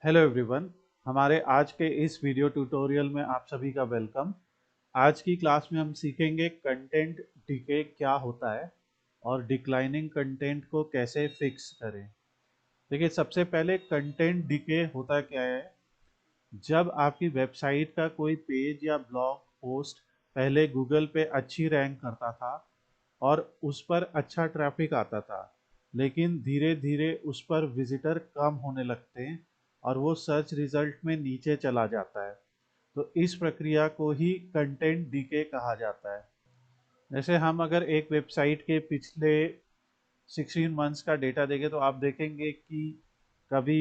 Hello everyone. हमारे आज के इस वीडियो ट्यूटोरियल में आप सभी का वेलकम। आज की क्लास में हम सीखेंगे कंटेंट डिके क्या होता है और डिक्लाइनिंग कंटेंट को कैसे फिक्स करें। देखिए, सबसे पहले कंटेंट डिके होता क्या है। जब आपकी वेबसाइट का कोई पेज या ब्लॉग पोस्ट पहले गूगल पे अच्छी रैंक करता था और उस पर अच्छा ट्रैफिक आता था, लेकिन धीरे धीरे उस पर विजिटर कम होने लगते हैं और वो सर्च रिजल्ट में नीचे चला जाता है, तो इस प्रक्रिया को ही कंटेंट डीके कहा जाता है। जैसे हम अगर एक वेबसाइट के पिछले 16 मंथ्स का डेटा देखें तो आप देखेंगे कि कभी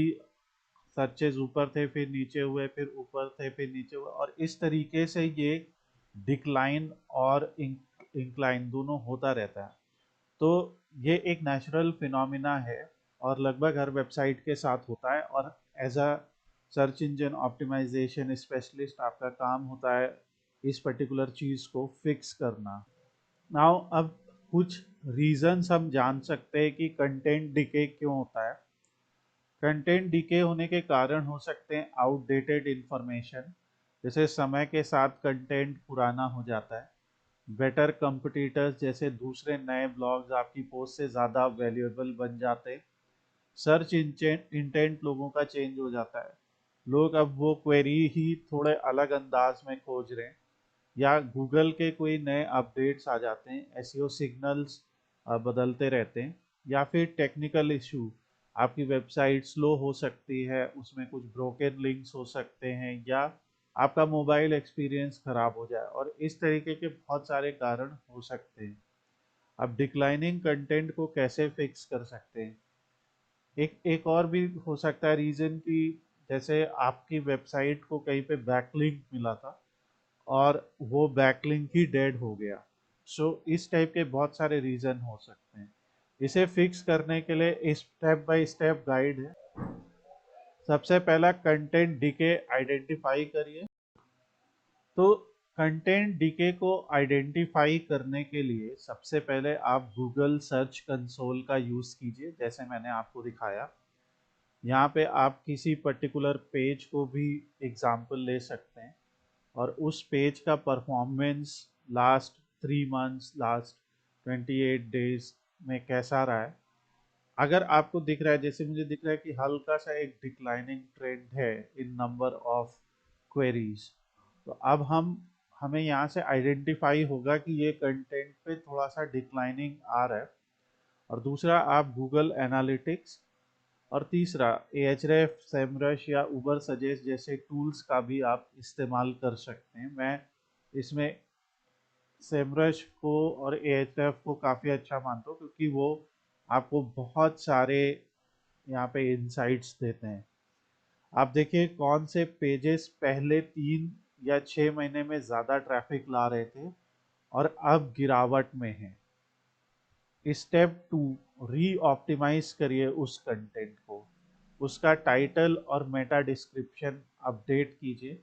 सर्चेज ऊपर थे फिर नीचे हुए, फिर ऊपर थे फिर नीचे हुए, और इस तरीके से ये डिक्लाइन और इंक्लाइन दोनों होता रहता है। तो ये एक नेचुरल फिनोमिना है और लगभग हर वेबसाइट के साथ होता है, और as a search engine optimisation specialist आपका काम होता है इस पर्टिकुलर चीज़ को फिक्स करना। नाउ अब कुछ रीजंस हम जान सकते हैं कि कंटेंट डिके क्यों होता है। कंटेंट डिके होने के कारण हो सकते हैं आउटडेटेड इंफॉर्मेशन, जैसे समय के साथ कंटेंट पुराना हो जाता है। बेटर कंपटीटर्स, जैसे दूसरे नए ब्लॉग्स आपकी पोस्ट से ज़्यादा वैल्यूएबल बन जाते हैं। सर्च इंटेंट लोगों का चेंज हो जाता है, लोग अब वो क्वेरी ही थोड़े अलग अंदाज में खोज रहे हैं, या गूगल के कोई नए अपडेट्स आ जाते हैं, एसईओ सिग्नल्स बदलते रहते हैं, या फिर टेक्निकल इशू, आपकी वेबसाइट स्लो हो सकती है, उसमें कुछ ब्रोकन लिंक्स हो सकते हैं, या आपका मोबाइल एक्सपीरियंस खराब हो जाए, और इस तरीके के बहुत सारे कारण हो सकते हैं। अब डिक्लाइनिंग कंटेंट को कैसे फिक्स कर सकते हैं। एक एक और भी हो सकता है रीजन कि जैसे आपकी वेबसाइट को कहीं पे बैकलिंक मिला था और वो बैकलिंक ही डेड हो गया। सो इस टाइप के बहुत सारे रीजन हो सकते हैं। इसे फिक्स करने के लिए स्टेप बाय स्टेप गाइड है। सबसे पहला, कंटेंट डीके आइडेंटिफाई करिए। तो कंटेंट डीके को आइडेंटिफाई करने के लिए सबसे पहले आप गूगल सर्च कंसोल का यूज़ कीजिए, जैसे मैंने आपको दिखाया। यहाँ पे आप किसी पर्टिकुलर पेज को भी एग्जाम्पल ले सकते हैं और उस पेज का performance last 3 months, last 28 days में कैसा रहा है। अगर आपको दिख रहा है, जैसे मुझे दिख रहा है कि हल्का सा एक डिक्लाइनिंग ट्रेंड है इन नंबर ऑफ क्वेरीज, तो अब हमें यहाँ से आइडेंटिफाई होगा कि ये कंटेंट पे थोड़ा सा डिक्लाइनिंग आ रहा है। और दूसरा, आप गूगल एनालिटिक्स, और तीसरा एएचरेफ, सेमरश या उबर सजेस्ट जैसे टूल्स का भी आप इस्तेमाल कर सकते हैं। मैं इसमें सेमरश को और एएचरेफ को काफ़ी अच्छा मानता हूँ, क्योंकि वो आपको बहुत सारे यहाँ पे इंसाइट्स देते हैं। आप देखिए कौन से पेजेस पहले 3 या 6 महीने में ज़्यादा ट्रैफिक ला रहे थे और अब गिरावट में है। स्टेप 2, री ऑप्टिमाइज करिए उस कंटेंट को। उसका टाइटल और मेटा डिस्क्रिप्शन अपडेट कीजिए,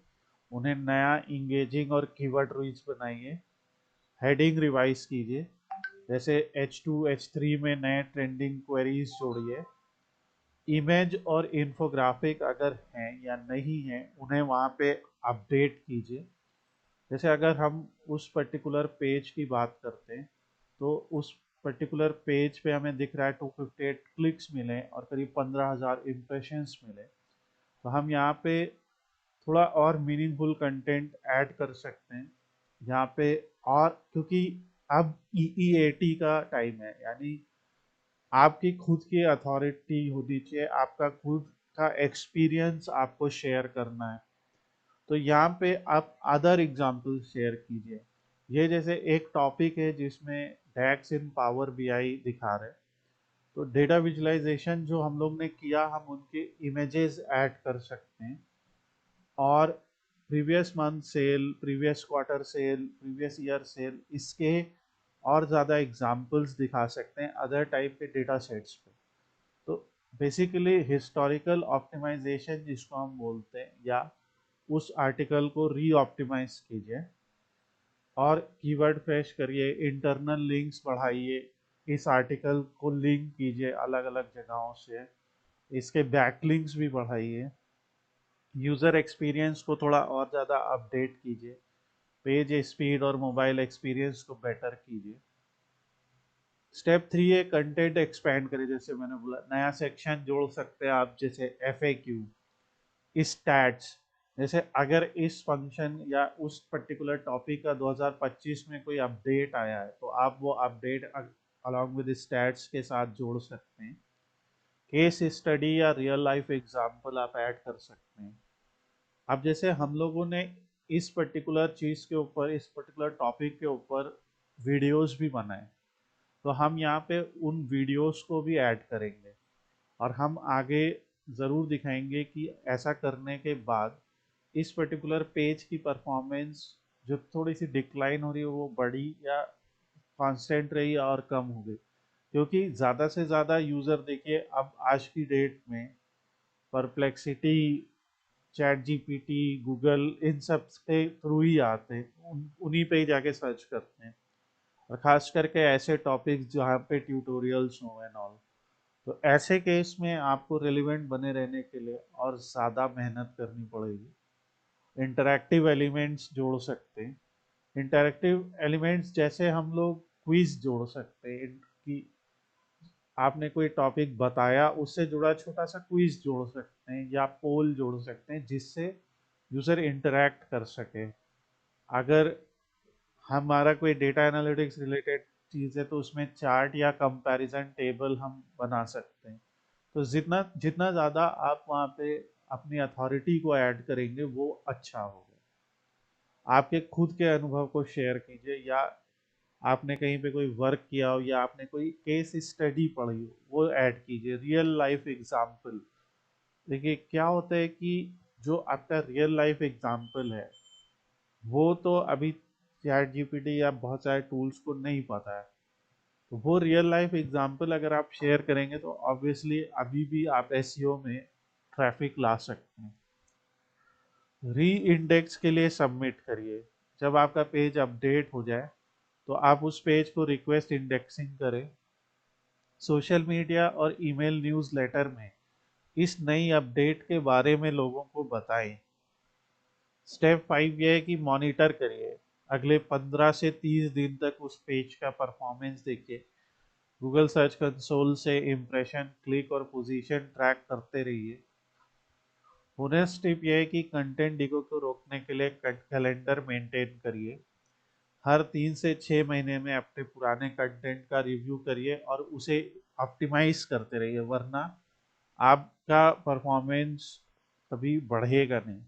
उन्हें नया इंगेजिंग और कीवर्ड रिच बनाइए। हेडिंग रिवाइज कीजिए, जैसे H2 H3 में नए ट्रेंडिंग क्वेरीज जोड़िए। इमेज और इन्फोग्राफिक अगर हैं या नहीं हैं उन्हें वहाँ पे अपडेट कीजिए। जैसे अगर हम उस पर्टिकुलर पेज की बात करते हैं, तो उस पर्टिकुलर पेज पे हमें दिख रहा है 258 क्लिक्स मिले और करीब 15,000 इम्प्रेशंस मिले, तो हम यहाँ पे थोड़ा और मीनिंगफुल कंटेंट ऐड कर सकते हैं यहाँ पे। और क्योंकि अब EEAT का टाइम है, यानी आपकी खुद की अथॉरिटी होनी चाहिए, आपका खुद का एक्सपीरियंस आपको शेयर करना है, तो यहाँ पे आप अदर एग्जाम्पल शेयर कीजिए। ये जैसे एक टॉपिक है जिसमें डैक्स इन पावर बीआई दिखा रहे हैं, तो डेटा विजुअलाइजेशन जो हम लोग ने किया, हम उनके इमेजेस ऐड कर सकते हैं, और previous month sale, previous quarter sale, previous year sale, इसके और ज़्यादा एग्जाम्पल्स दिखा सकते हैं अदर टाइप के डेटा सेट्स पे। तो बेसिकली हिस्टोरिकल ऑप्टिमाइजेशन जिसको हम बोलते हैं, या उस आर्टिकल को री ऑप्टिमाइज कीजिए और कीवर्ड फ्रेश करिए, इंटरनल लिंक्स बढ़ाइए, इस आर्टिकल को लिंक कीजिए अलग अलग जगहों से, इसके बैकलिंक्स भी बढ़ाइए। यूज़र एक्सपीरियंस को थोड़ा और ज़्यादा अपडेट कीजिए, पेज स्पीड और मोबाइल एक्सपीरियंस को बेटर कीजिए। स्टेप 3 है कंटेंट एक्सपेंड करें, जैसे मैंने बोला नया सेक्शन जोड़ सकते हैं आप, जैसे FAQ, स्टैट्स। जैसे अगर इस फंक्शन या उस पर्टिकुलर टॉपिक का 2025 में कोई अपडेट आया है तो आप वो अपडेट अलॉन्ग विद स्टैट्स के साथ जोड़ सकते हैं। केस स्टडी या रियल लाइफ एग्जाम्पल आप ऐड कर सकते हैं। अब जैसे हम लोगों ने इस पर्टिकुलर चीज़ के ऊपर, इस पर्टिकुलर टॉपिक के ऊपर वीडियोस भी बनाए, तो हम यहाँ पे उन वीडियोस को भी ऐड करेंगे और हम आगे ज़रूर दिखाएंगे कि ऐसा करने के बाद इस पर्टिकुलर पेज की परफॉर्मेंस जो थोड़ी सी डिक्लाइन हो रही है वो बढ़ी या कांस्टेंट रही और कम हो गई। क्योंकि ज़्यादा से ज़्यादा यूज़र देखिए अब आज की डेट में परप्लेक्सिटी, चैट जीपीटी, गूगल, इन सब के थ्रू ही आते हैं, उन्हीं पे ही जाके सर्च करते हैं, और ख़ास करके ऐसे टॉपिक्स जहाँ पे ट्यूटोरियल्स हो एंड ऑल। तो ऐसे केस में आपको रिलेवेंट बने रहने के लिए और ज़्यादा मेहनत करनी पड़ेगी। इंटरैक्टिव एलिमेंट्स जोड़ सकते हैं। इंटरैक्टिव एलिमेंट्स जैसे हम लोग क्विज जोड़ सकते हैं कि आपने कोई टॉपिक बताया उससे जुड़ा छोटा सा क्विज जोड़ सकते हैं या पोल जोड़ सकते हैं जिससे यूज़र इंटरैक्ट कर सके। अगर हमारा कोई डेटा एनालिटिक्स रिलेटेड चीज़ है तो उसमें चार्ट या कंपैरिजन टेबल हम बना सकते हैं। तो जितना जितना ज़्यादा आप वहाँ पे अपनी अथॉरिटी को ऐड करेंगे वो अच्छा होगा। आपके खुद के अनुभव को शेयर कीजिए, या आपने कहीं पे कोई वर्क किया हो या आपने कोई केस स्टडी पढ़ी हो वो ऐड कीजिए, रियल लाइफ एग्जाम्पल। देखिए क्या होता है कि जो आपका रियल लाइफ एग्जाम्पल है वो तो अभी चैट जीपीटी या बहुत सारे टूल्स को नहीं पता है, तो वो रियल लाइफ एग्जाम्पल अगर आप शेयर करेंगे तो ऑब्वियसली अभी भी आप एसईओ में ट्रैफिक ला सकते हैं। री इंडेक्स के लिए सबमिट करिए। जब आपका पेज अपडेट हो जाए तो आप उस पेज को रिक्वेस्ट इंडेक्सिंग करें। सोशल मीडिया और ईमेल न्यूज़लेटर में इस नई अपडेट के बारे में लोगों को बताएं। स्टेप 5 ये है कि मॉनिटर करिए, अगले 15 से 30 दिन तक उस पेज का परफॉर्मेंस देखिए। गूगल सर्च कंसोल से इम्प्रेशन, क्लिक और पोजीशन ट्रैक करते रहिए। बोनस टिप यह है कि कंटेंट डिगो को रोकने के लिए कैलेंडर मेंटेन करिए। हर 3 से 6 महीने में अपने पुराने कंटेंट का रिव्यू करिए और उसे ऑप्टिमाइज करते रहिए, वरना आपका परफॉर्मेंस कभी बढ़ेगा नहीं।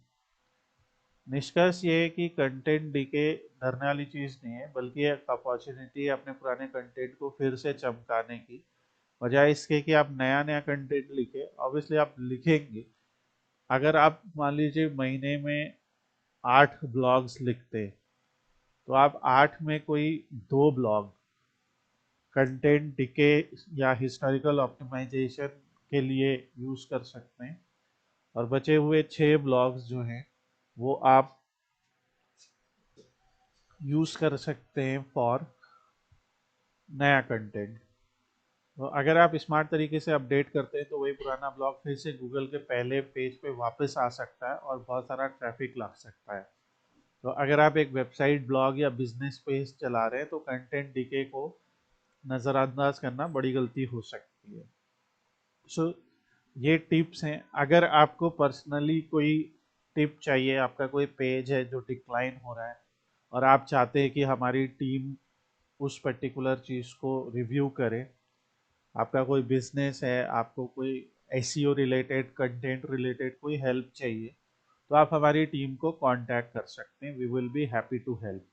निष्कर्ष ये है कि कंटेंट डीके डरने वाली चीज़ नहीं है, बल्कि एक अपॉर्चुनिटी है अपने पुराने कंटेंट को फिर से चमकाने की। बजाय इसके कि आप नया नया कंटेंट लिखें, ऑब्वियसली आप लिखेंगे। अगर आप मान लीजिए महीने में 8 ब्लॉग्स लिखते, तो आप 8 में कोई 2 ब्लॉग कंटेंट डीके या हिस्टोरिकल ऑप्टिमाइजेशन के लिए यूज़ कर सकते हैं, और बचे हुए 6 ब्लॉग्स जो हैं वो आप यूज़ कर सकते हैं फॉर नया कंटेंट। तो अगर आप स्मार्ट तरीके से अपडेट करते हैं तो वही पुराना ब्लॉग फिर से गूगल के पहले पेज पे वापस आ सकता है और बहुत सारा ट्रैफिक ला सकता है। तो अगर आप एक वेबसाइट, ब्लॉग या बिजनेस पेज चला रहे हैं तो कंटेंट डीके को नज़रअंदाज करना बड़ी गलती हो सकती है। सो ये टिप्स हैं। अगर आपको पर्सनली कोई टिप चाहिए, आपका कोई पेज है जो डिक्लाइन हो रहा है और आप चाहते हैं कि हमारी टीम उस पर्टिकुलर चीज़ को रिव्यू करे, आपका कोई बिजनेस है, आपको कोई एसईओ रिलेटेड, कंटेंट रिलेटेड कोई हेल्प चाहिए, तो आप हमारी टीम को कांटेक्ट कर सकते हैं। We will be happy to help.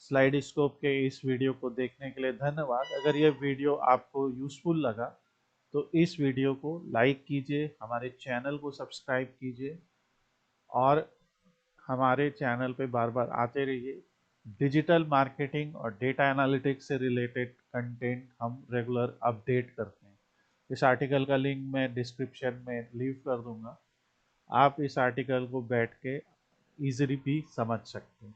Slide scope के इस वीडियो को देखने के लिए धन्यवाद। अगर ये वीडियो आपको यूज़फुल लगा तो इस वीडियो को लाइक कीजिए, हमारे चैनल को सब्सक्राइब कीजिए और हमारे चैनल पे बार बार आते रहिए। डिजिटल मार्केटिंग और डेटा एनालिटिक्स से रिलेटेड कंटेंट हम रेगुलर अपडेट करते हैं। इस आर्टिकल का लिंक मैं डिस्क्रिप्शन में लीव कर दूंगा। आप इस आर्टिकल को बैठ के इजीली भी समझ सकते हैं।